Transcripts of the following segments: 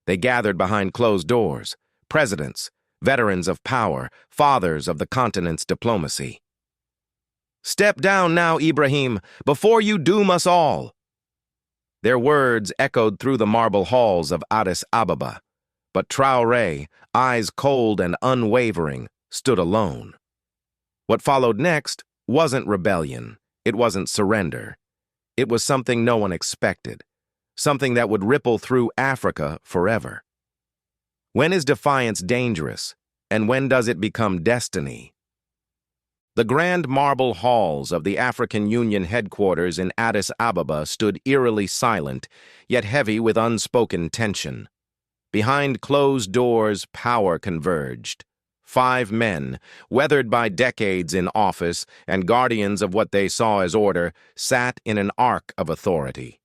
They gathered behind closed doors, presidents, veterans of power, fathers of the continent's diplomacy. "Step down now, Ibrahim, before you doom us all." Their words echoed through the marble halls of Addis Ababa, but Traoré, eyes cold and unwavering, stood alone. What followed next wasn't rebellion, it wasn't surrender. It was something no one expected, something that would ripple through Africa forever. When is defiance dangerous, and when does it become destiny? The grand marble halls of the African Union headquarters in Addis Ababa stood eerily silent, yet heavy with unspoken tension. Behind closed doors, power converged. 5 men, weathered by decades in office and guardians of what they saw as order, sat in an arc of authority.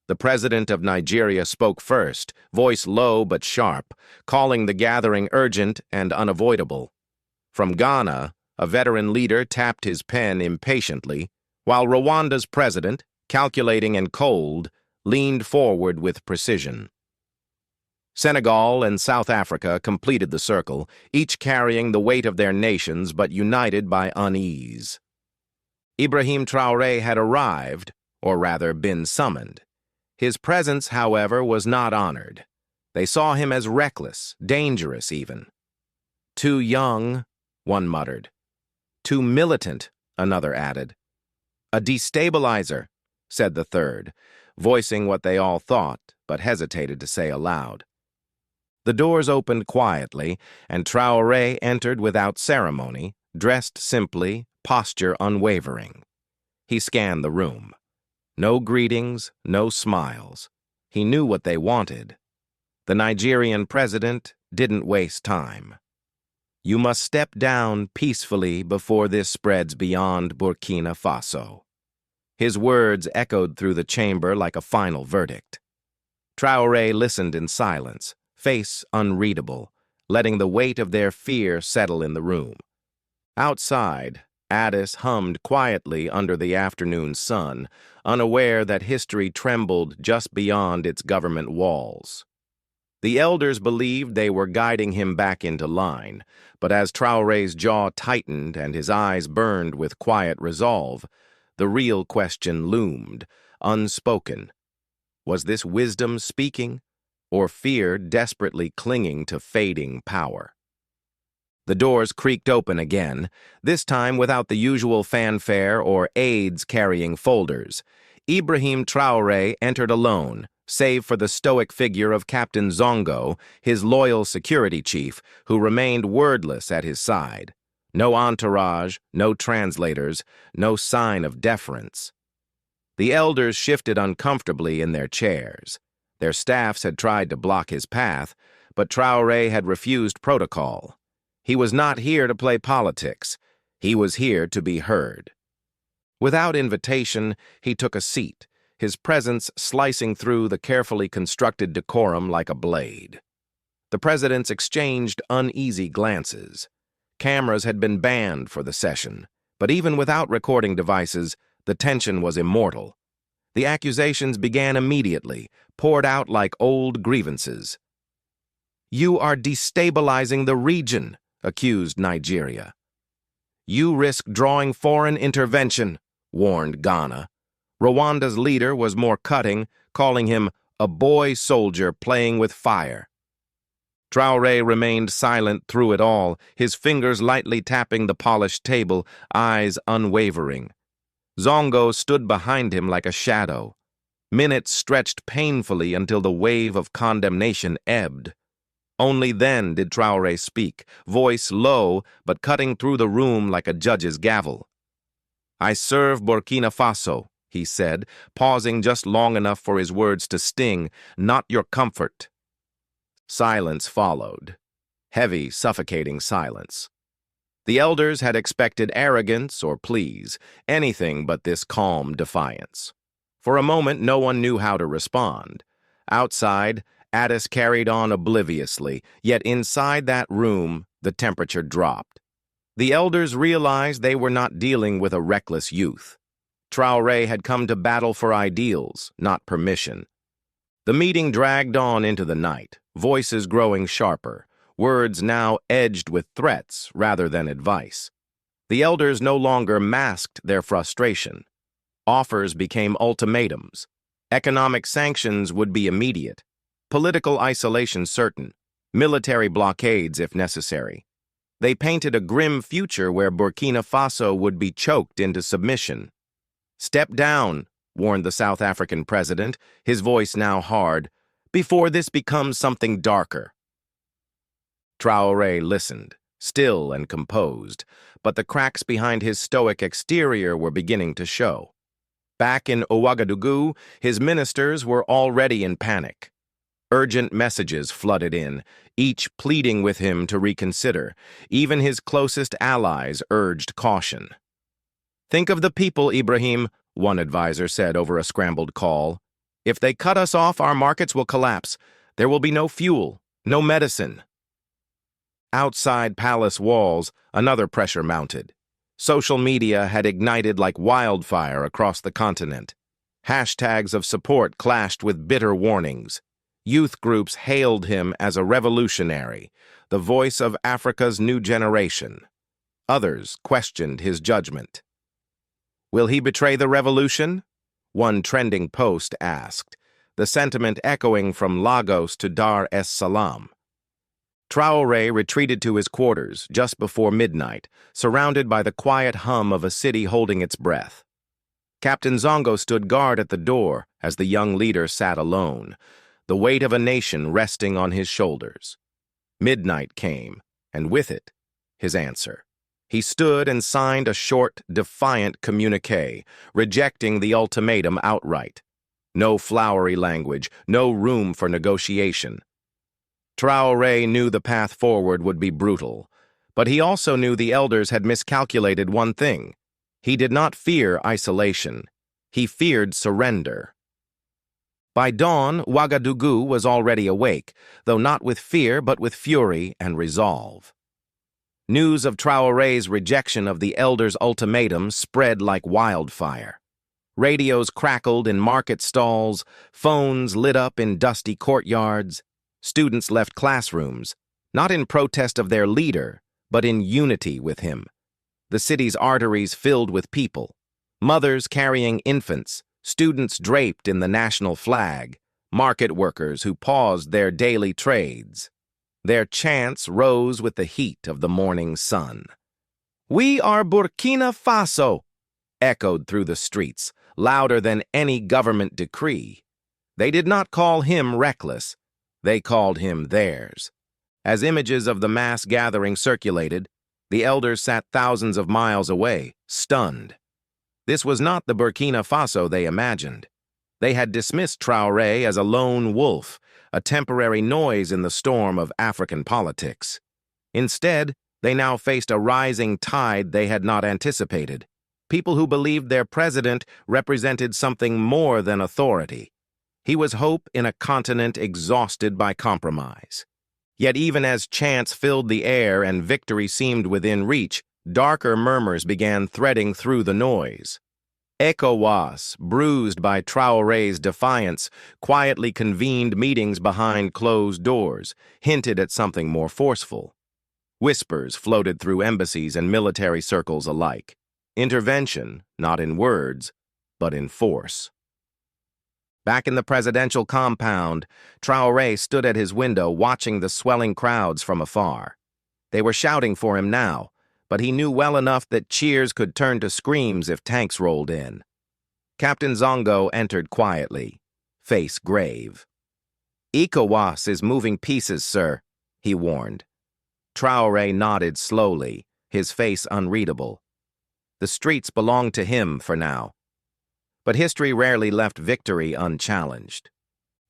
The president of Nigeria spoke first, voice low but sharp, calling the gathering urgent and unavoidable. From Ghana, a veteran leader tapped his pen impatiently, while Rwanda's president, calculating and cold, leaned forward with precision. Senegal and South Africa completed the circle, each carrying the weight of their nations but united by unease. Ibrahim Traoré had arrived, or rather been summoned. His presence, however, was not honored. They saw him as reckless, dangerous even. "Too young," one muttered. "Too militant," another added. "A destabilizer," said the third, voicing what they all thought but hesitated to say aloud. The doors opened quietly, and Traoré entered without ceremony, dressed simply, posture unwavering. He scanned the room. No greetings, no smiles. He knew what they wanted. The Nigerian president didn't waste time. "You must step down peacefully before this spreads beyond Burkina Faso." His words echoed through the chamber like a final verdict. Traoré listened in silence, face unreadable, letting the weight of their fear settle in the room. Outside, Addis hummed quietly under the afternoon sun, unaware that history trembled just beyond its government walls. The elders believed they were guiding him back into line, but as Traoré's jaw tightened and his eyes burned with quiet resolve, the real question loomed, unspoken. Was this wisdom speaking, or fear desperately clinging to fading power? The doors creaked open again, this time without the usual fanfare or aides carrying folders. Ibrahim Traoré entered alone, save for the stoic figure of Captain Zongo, his loyal security chief, who remained wordless at his side. No entourage, no translators, no sign of deference. The elders shifted uncomfortably in their chairs. Their staffs had tried to block his path, but Traoré had refused protocol. He was not here to play politics. He was here to be heard. Without invitation, he took a seat, his presence slicing through the carefully constructed decorum like a blade. The presidents exchanged uneasy glances. Cameras had been banned for the session, but even without recording devices, the tension was immortal. The accusations began immediately, poured out like old grievances. "You are destabilizing the region," accused Nigeria. "You risk drawing foreign intervention," warned Ghana. Rwanda's leader was more cutting, calling him a boy soldier playing with fire. Traoré remained silent through it all, his fingers lightly tapping the polished table, eyes unwavering. Zongo stood behind him like a shadow. Minutes stretched painfully until the wave of condemnation ebbed. Only then did Traoré speak, voice low but cutting through the room like a judge's gavel. "I serve Burkina Faso," he said, pausing just long enough for his words to sting, "not your comfort." Silence followed. Heavy, suffocating silence. The elders had expected arrogance or pleas, anything but this calm defiance. For a moment, no one knew how to respond. Outside, Addis carried on obliviously, yet inside that room, the temperature dropped. The elders realized they were not dealing with a reckless youth. Traoré had come to battle for ideals, not permission. The meeting dragged on into the night, voices growing sharper, words now edged with threats rather than advice. The elders no longer masked their frustration. Offers became ultimatums. Economic sanctions would be immediate, political isolation certain, military blockades if necessary. They painted a grim future where Burkina Faso would be choked into submission. "Step down," warned the South African president, his voice now hard, "before this becomes something darker." Traoré listened, still and composed, but the cracks behind his stoic exterior were beginning to show. Back in Ouagadougou, his ministers were already in panic. Urgent messages flooded in, each pleading with him to reconsider. Even his closest allies urged caution. "Think of the people, Ibrahim," one advisor said over a scrambled call. "If they cut us off, our markets will collapse. There will be no fuel, no medicine." Outside palace walls, another pressure mounted. Social media had ignited like wildfire across the continent. Hashtags of support clashed with bitter warnings. Youth groups hailed him as a revolutionary, the voice of Africa's new generation. Others questioned his judgment. "Will he betray the revolution?" one trending post asked, the sentiment echoing from Lagos to Dar es Salaam. Traoré retreated to his quarters just before midnight, surrounded by the quiet hum of a city holding its breath. Captain Zongo stood guard at the door as the young leader sat alone, the weight of a nation resting on his shoulders. Midnight came, and with it, his answer. He stood and signed a short, defiant communiqué, rejecting the ultimatum outright. No flowery language, no room for negotiation. Traoré knew the path forward would be brutal, but he also knew the elders had miscalculated one thing. He did not fear isolation. He feared surrender. By dawn, Ouagadougou was already awake, though not with fear but with fury and resolve. News of Traoré's rejection of the elders' ultimatum spread like wildfire. Radios crackled in market stalls, phones lit up in dusty courtyards. Students left classrooms, not in protest of their leader, but in unity with him. The city's arteries filled with people, mothers carrying infants, students draped in the national flag, market workers who paused their daily trades. Their chants rose with the heat of the morning sun. "We are Burkina Faso," echoed through the streets, louder than any government decree. They did not call him reckless. They called him theirs. As images of the mass gathering circulated, the elders sat thousands of miles away, stunned. This was not the Burkina Faso they imagined. They had dismissed Traoré as a lone wolf, a temporary noise in the storm of African politics. Instead, they now faced a rising tide they had not anticipated. People who believed their president represented something more than authority. He was hope in a continent exhausted by compromise. Yet even as chants filled the air and victory seemed within reach, darker murmurs began threading through the noise. ECOWAS, bruised by Traoré's defiance, quietly convened meetings behind closed doors, hinted at something more forceful. Whispers floated through embassies and military circles alike. Intervention, not in words, but in force. Back in the presidential compound, Traoré stood at his window watching the swelling crowds from afar. They were shouting for him now, but he knew well enough that cheers could turn to screams if tanks rolled in. Captain Zongo entered quietly, face grave. "ECOWAS is moving pieces, sir," he warned. Traoré nodded slowly, his face unreadable. The streets belonged to him for now. But history rarely left victory unchallenged.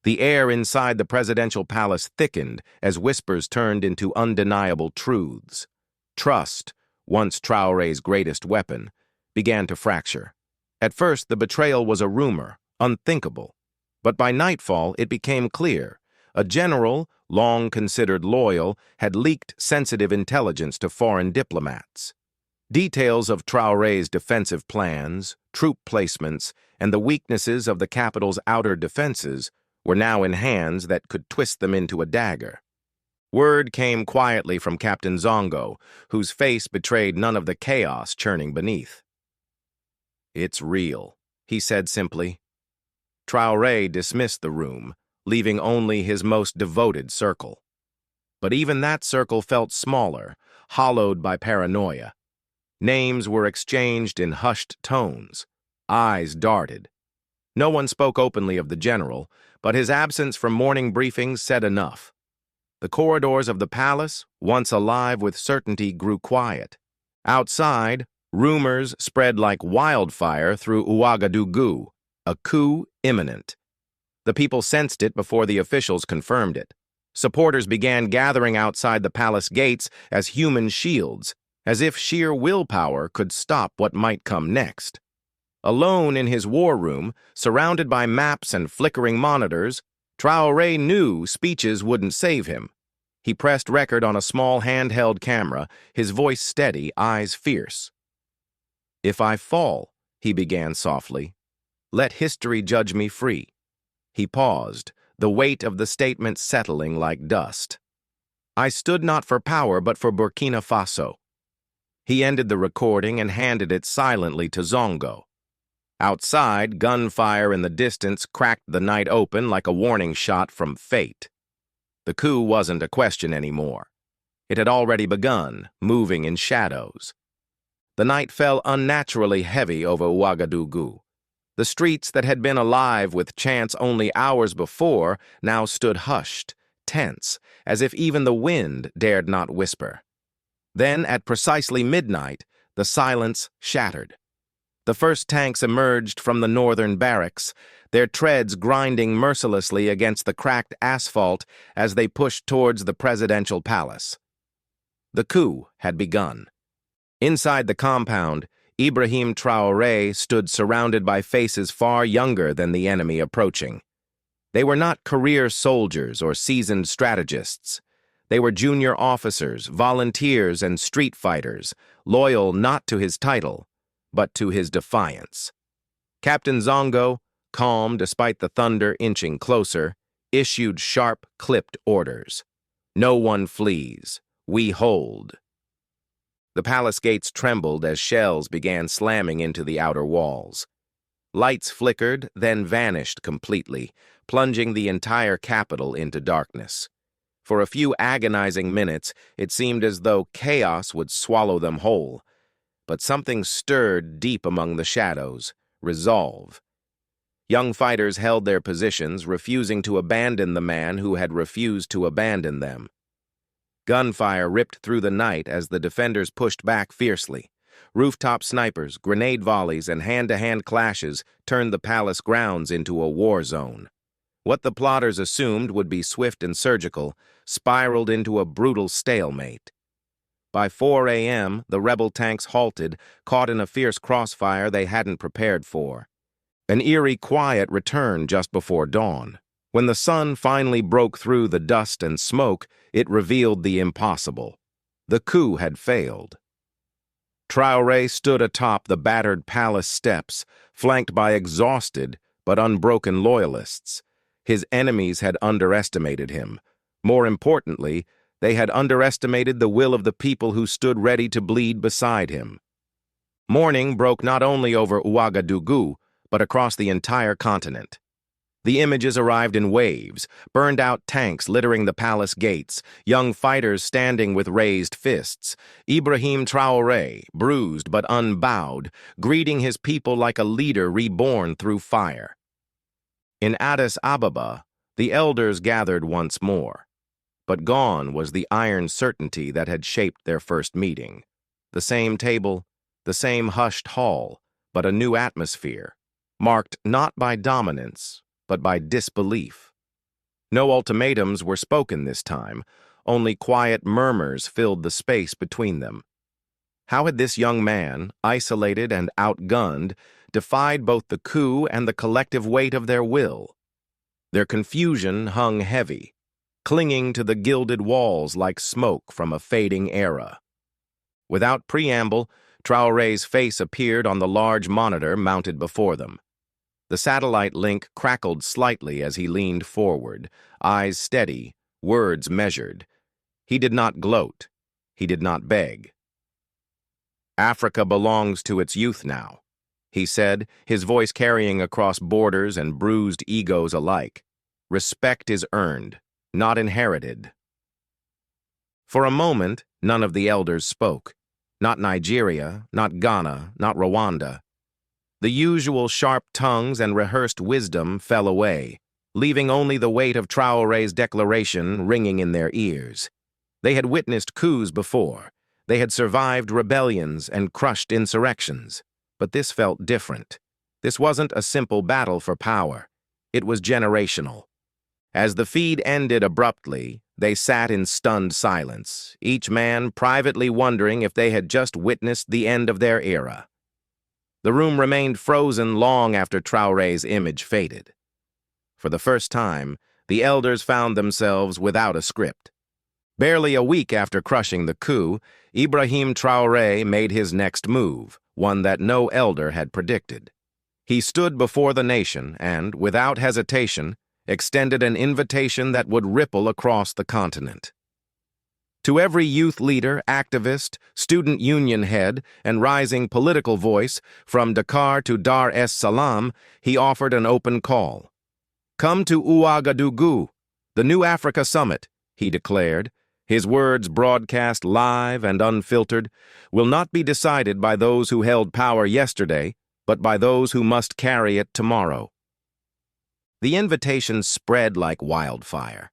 The air inside the presidential palace thickened as whispers turned into undeniable truths. Trust, once Traoré's greatest weapon, began to fracture. At first, the betrayal was a rumor, unthinkable. But by nightfall, it became clear. A general, long considered loyal, had leaked sensitive intelligence to foreign diplomats. Details of Traoré's defensive plans, troop placements, and the weaknesses of the capital's outer defenses were now in hands that could twist them into a dagger. Word came quietly from Captain Zongo, whose face betrayed none of the chaos churning beneath. "It's real," he said simply. Traore dismissed the room, leaving only his most devoted circle. But even that circle felt smaller, hollowed by paranoia. Names were exchanged in hushed tones. Eyes darted. No one spoke openly of the general, but his absence from morning briefings said enough. The corridors of the palace, once alive with certainty, grew quiet. Outside, rumors spread like wildfire through Ouagadougou, a coup imminent. The people sensed it before the officials confirmed it. Supporters began gathering outside the palace gates as human shields, as if sheer willpower could stop what might come next. Alone in his war room, surrounded by maps and flickering monitors, Traore knew speeches wouldn't save him. He pressed record on a small handheld camera, his voice steady, eyes fierce. "If I fall," he began softly, "let history judge me free." He paused, the weight of the statement settling like dust. "I stood not for power but for Burkina Faso." He ended the recording and handed it silently to Zongo. Outside, gunfire in the distance cracked the night open like a warning shot from fate. The coup wasn't a question anymore. It had already begun, moving in shadows. The night fell unnaturally heavy over Ouagadougou. The streets that had been alive with chants only hours before now stood hushed, tense, as if even the wind dared not whisper. Then, at precisely midnight, the silence shattered. The first tanks emerged from the northern barracks, their treads grinding mercilessly against the cracked asphalt as they pushed towards the presidential palace. The coup had begun. Inside the compound, Ibrahim Traoré stood surrounded by faces far younger than the enemy approaching. They were not career soldiers or seasoned strategists. They were junior officers, volunteers, and street fighters, loyal not to his title, but to his defiance. Captain Zongo, calm despite the thunder inching closer, issued sharp, clipped orders. "No one flees. We hold." The palace gates trembled as shells began slamming into the outer walls. Lights flickered, then vanished completely, plunging the entire capital into darkness. For a few agonizing minutes, it seemed as though chaos would swallow them whole. But something stirred deep among the shadows, resolve. Young fighters held their positions, refusing to abandon the man who had refused to abandon them. Gunfire ripped through the night as the defenders pushed back fiercely. Rooftop snipers, grenade volleys, and hand-to-hand clashes turned the palace grounds into a war zone. What the plotters assumed would be swift and surgical spiraled into a brutal stalemate. By 4 a.m., the rebel tanks halted, caught in a fierce crossfire they hadn't prepared for. An eerie quiet returned just before dawn. When the sun finally broke through the dust and smoke, it revealed the impossible. The coup had failed. Traoré stood atop the battered palace steps, flanked by exhausted but unbroken loyalists. His enemies had underestimated him. More importantly, they had underestimated the will of the people who stood ready to bleed beside him. Morning broke not only over Ouagadougou, but across the entire continent. The images arrived in waves, burned-out tanks littering the palace gates, young fighters standing with raised fists, Ibrahim Traoré, bruised but unbowed, greeting his people like a leader reborn through fire. In Addis Ababa, the elders gathered once more. But gone was the iron certainty that had shaped their first meeting. The same table, the same hushed hall, but a new atmosphere, marked not by dominance, but by disbelief. No ultimatums were spoken this time, only quiet murmurs filled the space between them. How had this young man, isolated and outgunned, defied both the coup and the collective weight of their will? Their confusion hung heavy, clinging to the gilded walls like smoke from a fading era. Without preamble, Traoré's face appeared on the large monitor mounted before them. The satellite link crackled slightly as he leaned forward, eyes steady, words measured. He did not gloat. He did not beg. Africa belongs to its youth now, he said, his voice carrying across borders and bruised egos alike. Respect is earned, not inherited. For a moment, none of the elders spoke. Not Nigeria, not Ghana, not Rwanda. The usual sharp tongues and rehearsed wisdom fell away, leaving only the weight of Traore's declaration ringing in their ears. They had witnessed coups before. They had survived rebellions and crushed insurrections. But this felt different. This wasn't a simple battle for power. It was generational. As the feed ended abruptly, they sat in stunned silence, each man privately wondering if they had just witnessed the end of their era. The room remained frozen long after Traore's image faded. For the first time, the elders found themselves without a script. Barely a week after crushing the coup, Ibrahim Traoré made his next move, one that no elder had predicted. He stood before the nation and, without hesitation, extended an invitation that would ripple across the continent. To every youth leader, activist, student union head, and rising political voice, from Dakar to Dar es Salaam, he offered an open call. "Come to Ouagadougou, the New Africa Summit," he declared. His words, broadcast live and unfiltered, will not be decided by those who held power yesterday, but by those who must carry it tomorrow. The invitation spread like wildfire.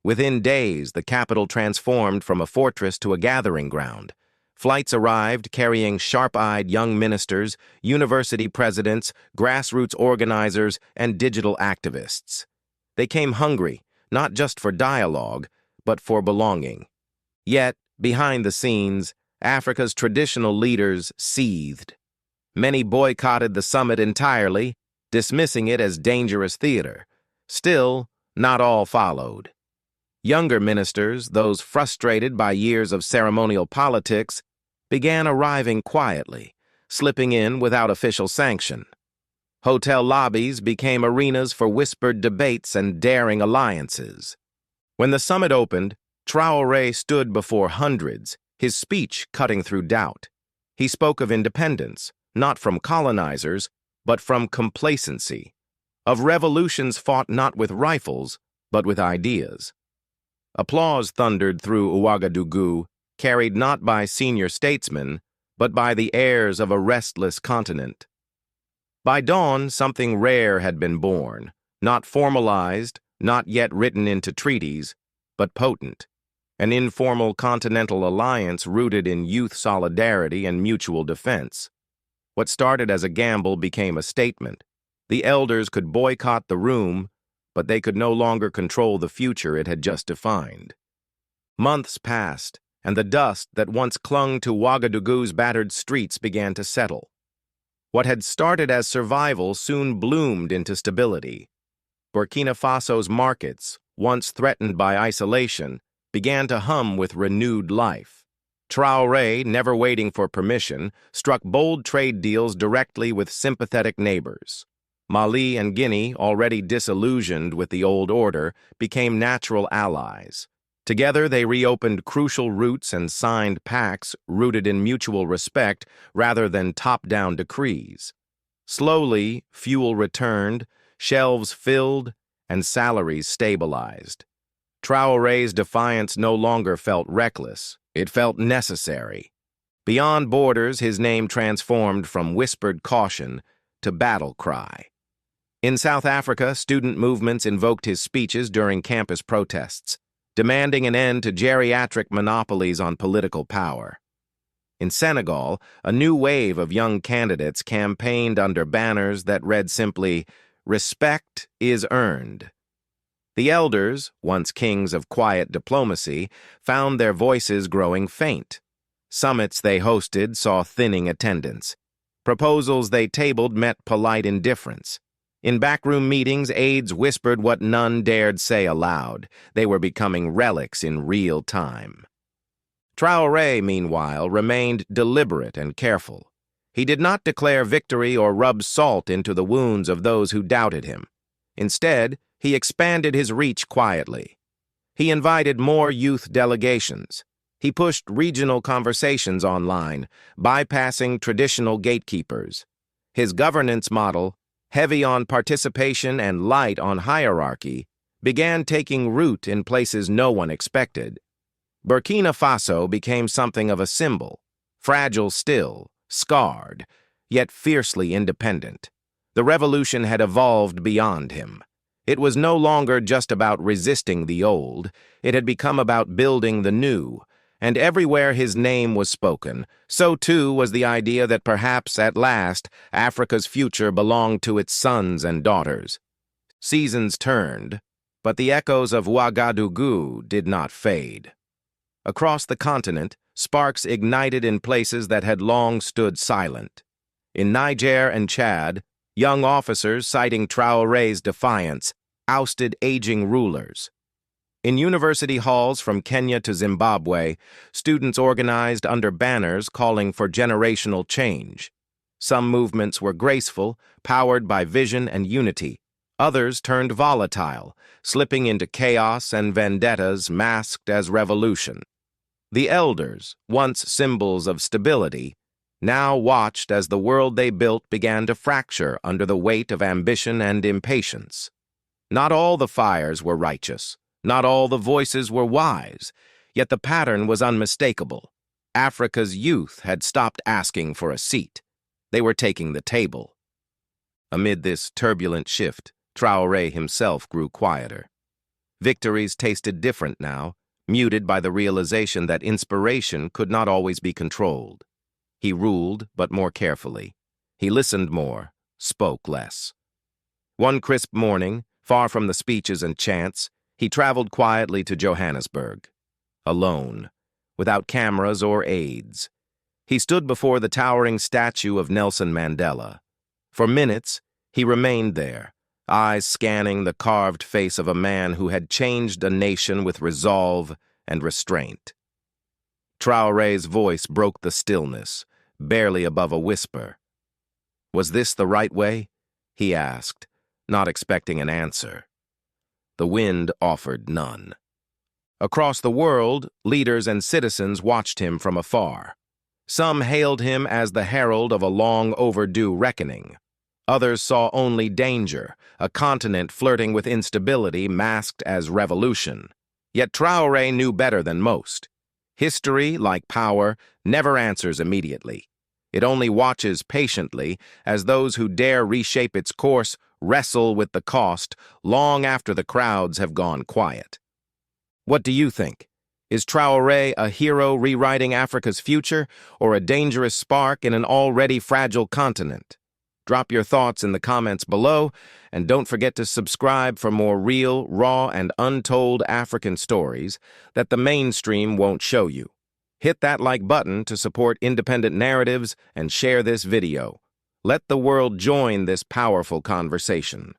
Within days, the capital transformed from a fortress to a gathering ground. Flights arrived carrying sharp-eyed young ministers, university presidents, grassroots organizers, and digital activists. They came hungry, not just for dialogue, but for belonging. Yet, behind the scenes, Africa's traditional leaders seethed. Many boycotted the summit entirely, dismissing it as dangerous theater. Still, not all followed. Younger ministers, those frustrated by years of ceremonial politics, began arriving quietly, slipping in without official sanction. Hotel lobbies became arenas for whispered debates and daring alliances. When the summit opened, Traoré stood before hundreds, his speech cutting through doubt. He spoke of independence, not from colonizers, but from complacency, of revolutions fought not with rifles, but with ideas. Applause thundered through Ouagadougou, carried not by senior statesmen, but by the heirs of a restless continent. By dawn, something rare had been born, not formalized, not yet written into treaties, but potent. An informal continental alliance rooted in youth solidarity and mutual defense. What started as a gamble became a statement. The elders could boycott the room, but they could no longer control the future it had just defined. Months passed, and the dust that once clung to Ouagadougou's battered streets began to settle. What had started as survival soon bloomed into stability. Burkina Faso's markets, once threatened by isolation, began to hum with renewed life. Traoré, never waiting for permission, struck bold trade deals directly with sympathetic neighbors. Mali and Guinea, already disillusioned with the old order, became natural allies. Together, they reopened crucial routes and signed pacts rooted in mutual respect rather than top-down decrees. Slowly, fuel returned, shelves filled, and salaries stabilized. Traoré's defiance no longer felt reckless. It felt necessary. Beyond borders, his name transformed from whispered caution to battle cry. In South Africa, student movements invoked his speeches during campus protests, demanding an end to geriatric monopolies on political power. In Senegal, a new wave of young candidates campaigned under banners that read simply, "Respect is earned." The elders, once kings of quiet diplomacy, found their voices growing faint. Summits they hosted saw thinning attendance. Proposals they tabled met polite indifference. In backroom meetings, aides whispered what none dared say aloud. They were becoming relics in real time. Traoré, meanwhile, remained deliberate and careful. He did not declare victory or rub salt into the wounds of those who doubted him. Instead, he expanded his reach quietly. He invited more youth delegations. He pushed regional conversations online, bypassing traditional gatekeepers. His governance model, heavy on participation and light on hierarchy, began taking root in places no one expected. Burkina Faso became something of a symbol, fragile still, scarred, yet fiercely independent. The revolution had evolved beyond him. It was no longer just about resisting the old, it had become about building the new, and everywhere his name was spoken, so too was the idea that perhaps, at last, Africa's future belonged to its sons and daughters. Seasons turned, but the echoes of Ouagadougou did not fade. Across the continent, sparks ignited in places that had long stood silent. In Niger and Chad, young officers, citing Traoré's defiance, ousted aging rulers. In university halls from Kenya to Zimbabwe, students organized under banners calling for generational change. Some movements were graceful, powered by vision and unity. Others turned volatile, slipping into chaos and vendettas masked as revolution. The elders, once symbols of stability, now watched as the world they built began to fracture under the weight of ambition and impatience. Not all the fires were righteous, not all the voices were wise, yet the pattern was unmistakable. Africa's youth had stopped asking for a seat. They were taking the table. Amid this turbulent shift, Traoré himself grew quieter. Victories tasted different now, muted by the realization that inspiration could not always be controlled. He ruled, but more carefully. He listened more, spoke less. One crisp morning, far from the speeches and chants, he traveled quietly to Johannesburg. Alone, without cameras or aides. He stood before the towering statue of Nelson Mandela. For minutes, he remained there, eyes scanning the carved face of a man who had changed a nation with resolve and restraint. Traoré's voice broke the stillness, barely above a whisper. Was this the right way? He asked, not expecting an answer. The wind offered none. Across the world, leaders and citizens watched him from afar. Some hailed him as the herald of a long-overdue reckoning. Others saw only danger, a continent flirting with instability masked as revolution. Yet Traoré knew better than most. History, like power, never answers immediately. It only watches patiently as those who dare reshape its course wrestle with the cost long after the crowds have gone quiet. What do you think? Is Traoré a hero rewriting Africa's future, or a dangerous spark in an already fragile continent? Drop your thoughts in the comments below, and don't forget to subscribe for more real, raw, and untold African stories that the mainstream won't show you. Hit that like button to support independent narratives and share this video. Let the world join this powerful conversation.